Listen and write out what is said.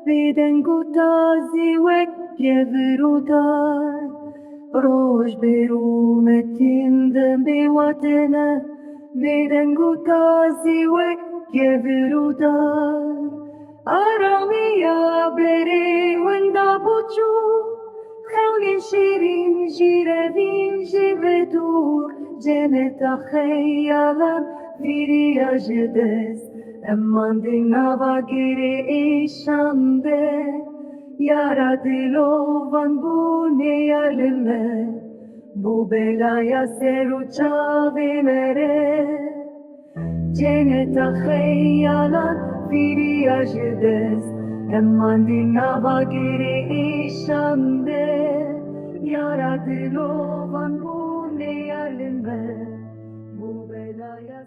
Vedengutazi ve yevirutar Roj beru metindem bewatena Vedengutazi ve yevirutar Aramia bere wenda bucu Khawlin shirin jirevin jivedur Ceneta khayyalan viriya jedes Eman nava gire işambe Yaradilovan bu ne yarlime Bu belaya seru çavimere Ceneta khayyalan viriya jedes Eman nava gire işambe Yaradilovan bu ne yarlime Bu belaya